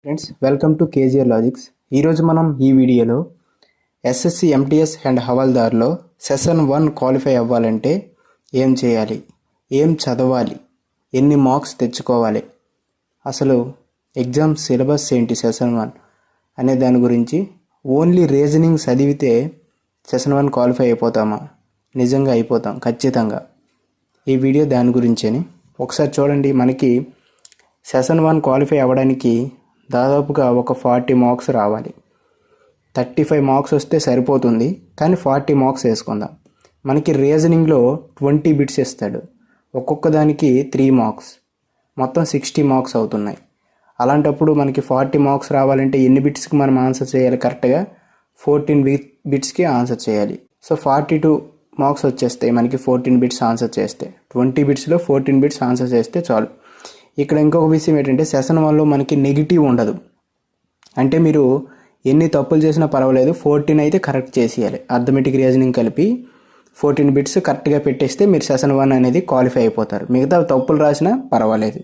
Friends, welcome to KGR logics. ఈరోజు మనం ఈ వీడియోలో ఎస్ఎస్సి ఎంటీఎస్ అండ్ హవాల్దార్లో సెషన్ 1 క్వాలిఫై అవ్వాలంటే ఏం చేయాలి, ఏం చదవాలి, ఎన్ని మార్క్స్ తెచ్చుకోవాలి, అసలు ఎగ్జామ్ సిలబస్ ఏంటి సెషన్ 1 అనే దాని గురించి, ఓన్లీ రీజనింగ్ చదివితే సెషన్ 1 క్వాలిఫై అయిపోతామా? నిజంగా అయిపోతాం ఖచ్చితంగా. ఈ వీడియో దాని గురించేని ఒకసారి చూడండి. మనకి సెషన్ 1 క్వాలిఫై అవ్వడానికి దాదాపుగా ఒక 40 మార్క్స్ రావాలి. 35 మార్క్స్ వస్తే సరిపోతుంది, కానీ 40 మార్క్స్ వేసుకుందాం. మనకి రీజనింగ్లో 20 బిట్స్ ఇస్తాడు, ఒక్కొక్క దానికి 3 మార్క్స్, మొత్తం 60 మార్క్స్ అవుతున్నాయి. అలాంటప్పుడు మనకి 40 మార్క్స్ రావాలంటే ఎన్ని బిట్స్కి మనం ఆన్సర్ చేయాలి? కరెక్ట్గా 14 బిట్స్కి ఆన్సర్ చేయాలి. సో 42 మార్క్స్ వచ్చేస్తాయి మనకి 14 బిట్స్ ఆన్సర్ చేస్తే. 20 బిట్స్లో 14 బిట్స్ ఆన్సర్ చేస్తే చాలు. ఇక్కడ ఇంకొక విషయం ఏంటంటే సెషన్ 1లో మనకి నెగిటివ్ ఉండదు. అంటే మీరు ఎన్ని తప్పులు చేసినా పర్వాలేదు, 14 అయితే కరెక్ట్ చేసేయాలి. అర్థమెటిక్ రీజనింగ్ కలిపి 14 బిట్స్ కరెక్ట్గా పెట్టేస్తే మీరు సెషన్ 1 అనేది క్వాలిఫై అయిపోతారు. మిగతా తప్పులు రాసినా పర్వాలేదు.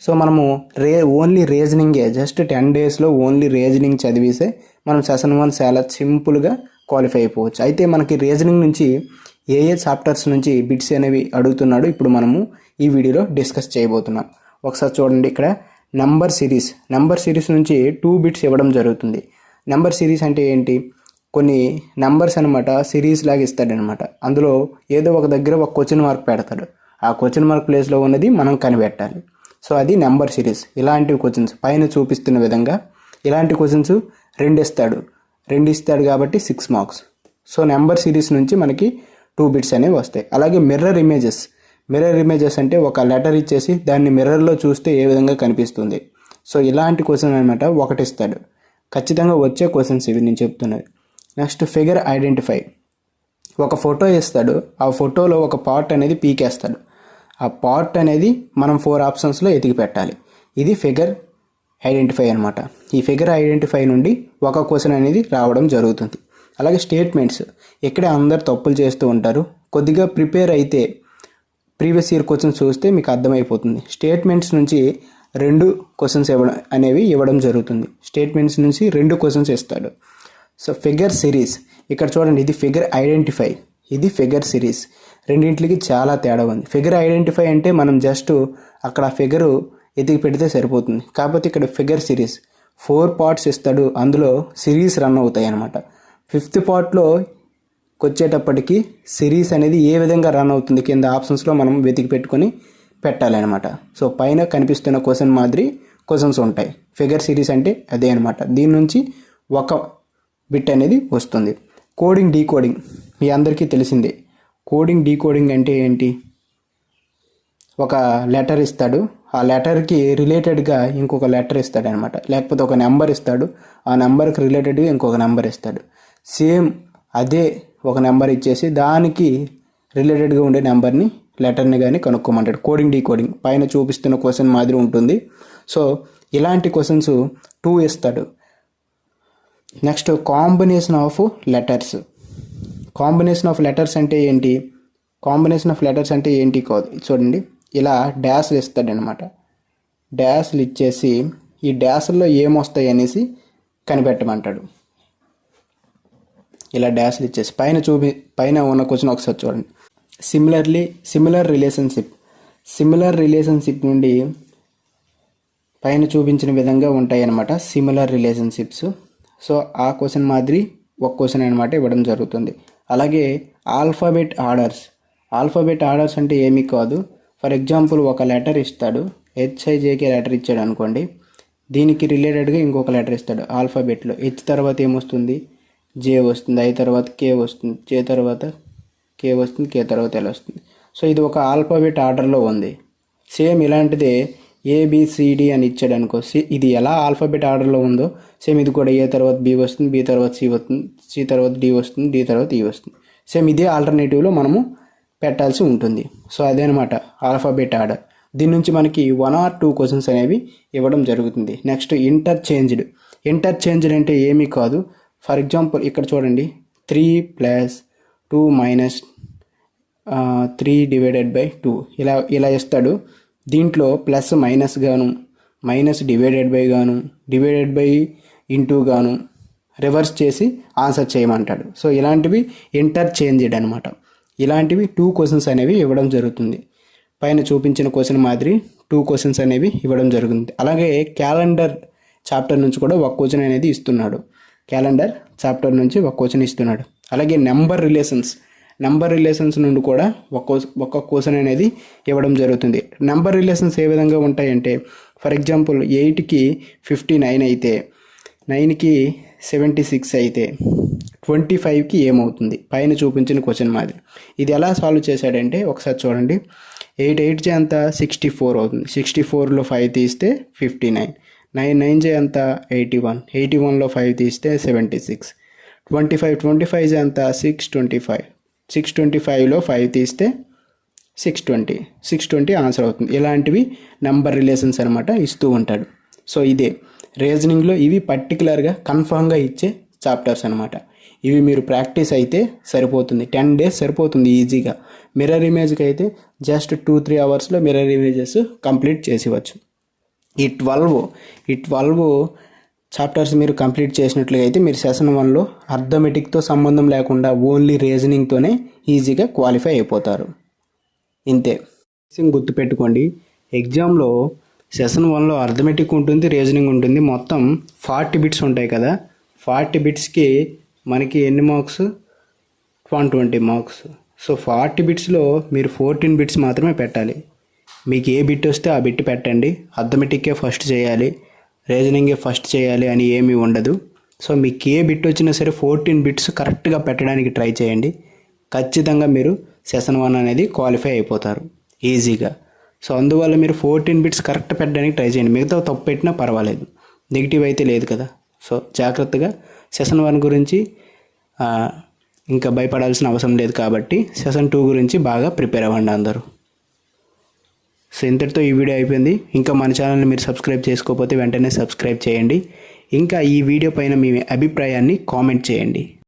సో మనము ఓన్లీ రీజనింగే, జస్ట్ 10 డేస్లో ఓన్లీ రీజనింగ్ చదివిస్తే మనం సెషన్ 1 చాలా సింపుల్గా క్వాలిఫై అయిపోవచ్చు. అయితే మనకి రీజనింగ్ నుంచి ఏ చాప్టర్స్ నుంచి బిట్స్ అనేవి అడుగుతున్నాడు ఇప్పుడు మనము ఈ వీడియోలో డిస్కస్ చేయబోతున్నాం. ఒకసారి చూడండి. ఇక్కడ నెంబర్ సిరీస్ నుంచి 2 బిట్స్ ఇవ్వడం జరుగుతుంది. నెంబర్ సిరీస్ అంటే ఏంటి? కొన్ని నెంబర్స్ అనమాట సిరీస్ లాగా ఇస్తాడనమాట. అందులో ఏదో ఒక దగ్గర ఒక క్వశ్చన్ మార్క్ పెడతాడు. ఆ క్వశ్చన్ మార్క్ ప్లేస్లో ఉన్నది మనం కనిపెట్టాలి. సో అది నెంబర్ సిరీస్. ఇలాంటి క్వశ్చన్స్ పైన చూపిస్తున్న విధంగా ఇలాంటి క్వశ్చన్స్ 2 ఇస్తాడు కాబట్టి 6 మార్క్స్. సో నెంబర్ సిరీస్ నుంచి మనకి 2 బిట్స్ అనేవి వస్తాయి. అలాగే మిర్రర్ ఇమేజెస్ అంటే ఒక లెటర్ ఇచ్చేసి దాన్ని మిర్రర్లో చూస్తే ఏ విధంగా కనిపిస్తుంది. సో ఇలాంటి క్వశ్చన్ అనమాట ఒకటి ఇస్తాడు. ఖచ్చితంగా వచ్చే క్వశ్చన్స్ ఇవి నేను చెప్తున్నది. Next figure identify. ఒక ఫోటో ఇస్తాడు, ఆ ఫోటోలో ఒక పార్ట్ అనేది పీకేస్తాడు. ఆ పార్ట్ అనేది మనం 4 ఆప్షన్స్లో ఎతికి పెట్టాలి. ఇది ఫిగర్ ఐడెంటిఫై అనమాట. ఈ ఫిగర్ ఐడెంటిఫై నుండి ఒక క్వశ్చన్ అనేది రావడం జరుగుతుంది. అలాగే స్టేట్మెంట్స్. ఇక్కడే అందరు తప్పులు చేస్తూ ఉంటారు. కొద్దిగా ప్రిపేర్ అయితే ప్రీవియస్ ఇయర్ క్వశ్చన్స్ చూస్తే మీకు అర్థమైపోతుంది. స్టేట్మెంట్స్ నుంచి 2 క్వశ్చన్స్ ఇవ్వడం జరుగుతుంది. స్టేట్మెంట్స్ నుంచి 2 క్వశ్చన్స్ ఇస్తాడు. So figure series. ఇక్కడ చూడండి, ఇది ఫిగర్ ఐడెంటిఫై, ఇది ఫిగర్ సిరీస్. రెండింటికి చాలా తేడా ఉంది. ఫిగర్ ఐడెంటిఫై అంటే మనం జస్ట్ అక్కడ ఫిగరు ఎతికి పెడితే సరిపోతుంది. కాకపోతే ఇక్కడ ఫిగర్ సిరీస్ 4 పార్ట్స్ ఇస్తాడు. అందులో సిరీస్ రన్ అవుతాయి అన్నమాట. 5th పార్ట్లో వచ్చేటప్పటికి సిరీస్ అనేది ఏ విధంగా రన్ అవుతుంది కింద ఆప్షన్స్లో మనం వెతికి పెట్టుకొని పెట్టాలి అనమాట. సో పైన కనిపిస్తున్న క్వశ్చన్ మాదిరి క్వశ్చన్స్ ఉంటాయి. ఫిగర్ సిరీస్ అంటే అదే అనమాట. దీని నుంచి ఒక బిట్ అనేది వస్తుంది. కోడింగ్ డీకోడింగ్ మీ అందరికీ తెలిసిందే. కోడింగ్ డీకోడింగ్ అంటే ఏంటి? ఒక లెటర్ ఇస్తాడు, ఆ లెటర్కి రిలేటెడ్గా ఇంకొక లెటర్ ఇస్తాడు అనమాట. లేకపోతే ఒక నెంబర్ ఇస్తాడు, ఆ నెంబర్కి రిలేటెడ్గా ఇంకొక నెంబర్ ఇస్తాడు. సేమ్ అదే ఒక నెంబర్ ఇచ్చేసి దానికి రిలేటెడ్గా ఉండే నెంబర్ని లెటర్ని కానీ కనుక్కోమంటాడు. కోడింగ్ డీకోడింగ్ పైన చూపిస్తున్న క్వశ్చన్ మాదిరి ఉంటుంది. సో ఇలాంటి క్వశ్చన్స్ 2 ఇస్తాడు. Next combination of letters. Combination of letters అంటే ఏంటి? కాంబినేషన్ ఆఫ్ లెటర్స్ అంటే ఏంటి కాదు, చూడండి. ఇలా డాష్లు ఇస్తాడనమాట. డాష్లు ఇచ్చేసి ఈ డాష్ల్లో ఏమొస్తాయి అనేసి కనిపెట్టమంటాడు. ఇలా డాష్లు ఇచ్చేసి పైన ఉన్న క్వశ్చన్ ఒకసారి చూడండి. సిమిలర్ రిలేషన్షిప్ నుండి పైన చూపించిన విధంగా ఉంటాయి అన్నమాట సిమిలర్ రిలేషన్షిప్స్. సో ఆ క్వశ్చన్ మాదిరి ఒక క్వశ్చన్ అనమాట ఇవ్వడం జరుగుతుంది. అలాగే ఆల్ఫాబెట్ ఆర్డర్స్ అంటే ఏమీ కాదు. ఫర్ ఎగ్జాంపుల్ ఒక లెటర్ ఇస్తాడు, HIJK లెటర్ ఇచ్చాడు అనుకోండి. దీనికి రిలేటెడ్గా ఇంకొక లెటర్ ఇస్తాడు ఆల్ఫాబెట్లో. H తర్వాత ఏమొస్తుంది? J వస్తుంది. I తర్వాత K వస్తుంది. J తర్వాత K వస్తుంది. K తర్వాత L వస్తుంది. సో ఇది ఒక ఆల్ఫాబెట్ ఆర్డర్లో ఉంది. సేమ్ ఇలాంటిదే ABCD అని ఇచ్చాడు అనుకో. ఇది ఎలా ఆల్ఫాబెట్ ఆర్డర్లో ఉందో సేమ్ ఇది కూడా A తర్వాత B వస్తుంది, B తర్వాత C వస్తుంది, C తర్వాత D వస్తుంది, D తర్వాత E వస్తుంది. సేమ్ ఇదే ఆల్టర్నేటివ్లో మనము పెట్టాల్సి ఉంటుంది. సో అదేనమాట ఆల్ఫాబెట్ ఆర్డర్. దీని నుంచి మనకి 1 or 2 క్వశ్చన్స్ అనేవి ఇవ్వడం జరుగుతుంది. నెక్స్ట్ ఇంటర్చేంజ్డ్ అంటే ఏమీ కాదు. ఫర్ ఎగ్జాంపుల్ ఇక్కడ చూడండి, 3 + 2 - 3 / 2 ఇలా ఇస్తాడు. దీంట్లో ప్లస్ మైనస్ గాను మైనస్ డివైడెడ్ బై గాను, డివైడెడ్ బై ఇంటూ గాను రివర్స్ చేసి ఆన్సర్ చేయమంటాడు. సో ఇలాంటివి ఇంటర్చేంజ్డ్ అనమాట. ఇలాంటివి 2 క్వశ్చన్స్ అనేవి ఇవ్వడం జరుగుతుంది. పైన చూపించిన క్వశ్చన్ మాదిరి 2 క్వశ్చన్స్ అనేవి ఇవ్వడం జరుగుతుంది. అలాగే క్యాలెండర్ చాప్టర్ నుంచి కూడా ఒక క్వశ్చన్ అనేది ఇస్తున్నాడు. క్యాలెండర్ చాప్టర్ నుంచి ఒక క్వశ్చన్ ఇస్తున్నాడు. అలాగే నెంబర్ రిలేషన్స్ నుండి కూడా ఒక క్వశ్చన్ అనేది ఇవ్వడం జరుగుతుంది. నెంబర్ రిలేషన్స్ ఏ విధంగా ఉంటాయంటే, ఫర్ ఎగ్జాంపుల్ 8కి 59 అయితే, 9కి 76 అయితే 25కి ఏమవుతుంది? పైన చూపించిన క్వశ్చన్ మాదిరి. ఇది ఎలా సాల్వ్ చేశాడంటే ఒకసారి చూడండి. 8 8 ఎంత? 64 అవుతుంది. 64లో 5 తీస్తే 59. 9 9 ఎంత? 81. 81లో 5 తీస్తే 76. 25 ఎంత? 625. 625లో 5 తీస్తే 620 ఆన్సర్ అవుతుంది. ఇలాంటివి నెంబర్ రిలేషన్స్ అనమాట ఇస్తూ ఉంటాడు. సో ఇదే రీజనింగ్లో ఇవి పర్టికులర్గా కన్ఫామ్గా ఇచ్చే చాప్టర్స్ అనమాట. ఇవి మీరు ప్రాక్టీస్ అయితే సరిపోతుంది. 10 days సరిపోతుంది ఈజీగా. మిర్రర్ ఇమేజ్కి అయితే జస్ట్ 2-3 అవర్స్లో మిర్రర్ ఇమేజెస్ కంప్లీట్ చేసేవచ్చు. ఈ 12 చాప్టర్స్ మీరు కంప్లీట్ చేసినట్లుగా అయితే మీరు సెషన్ 1లో అర్థమెటిక్తో సంబంధం లేకుండా ఓన్లీ రీజనింగ్తోనే ఈజీగా క్వాలిఫై అయిపోతారు. ఇంతే. గుర్తుపెట్టుకోండి, ఎగ్జామ్లో సెషన్ 1లో అర్థమెటిక్ ఉంటుంది, రీజనింగ్ ఉంటుంది. మొత్తం 40 బిట్స్ ఉంటాయి కదా. 40 బిట్స్కి మనకి ఎన్ని మార్క్స్? 120 మార్క్స్. సో 40 బిట్స్లో మీరు 14 బిట్స్ మాత్రమే పెట్టాలి. మీకు ఏ బిట్ వస్తే ఆ బిట్ పెట్టండి. అర్థమెటిక్కే ఫస్ట్ చేయాలి, రీజనింగే ఫస్ట్ చేయాలి అని ఏమీ ఉండదు. సో మీకు ఏ బిట్ వచ్చినా సరే 14 బిట్స్ కరెక్ట్గా పెట్టడానికి ట్రై చేయండి. ఖచ్చితంగా మీరు సెషన్ 1 అనేది క్వాలిఫై అయిపోతారు ఈజీగా. సో అందువల్ల మీరు 14 బిట్స్ కరెక్ట్ పెట్టడానికి ట్రై చేయండి. మిగతా తప్పు పెట్టినా పర్వాలేదు, నెగిటివ్ అయితే లేదు కదా. సో జాగ్రత్తగా సెషన్ 1 గురించి ఇంకా భయపడాల్సిన అవసరం లేదు కాబట్టి సెషన్ 2 గురించి బాగా ప్రిపేర్ అవ్వండి అందరూ. సో ఇంతటితో ఈ వీడియో అయిపోయింది. ఇంకా మన ఛానల్ని మీరు సబ్స్క్రైబ్ చేసుకోకపోతే వెంటనే సబ్స్క్రైబ్ చేయండి. ఇంకా ఈ వీడియో పైన మీ అభిప్రాయాన్ని కామెంట్ చేయండి.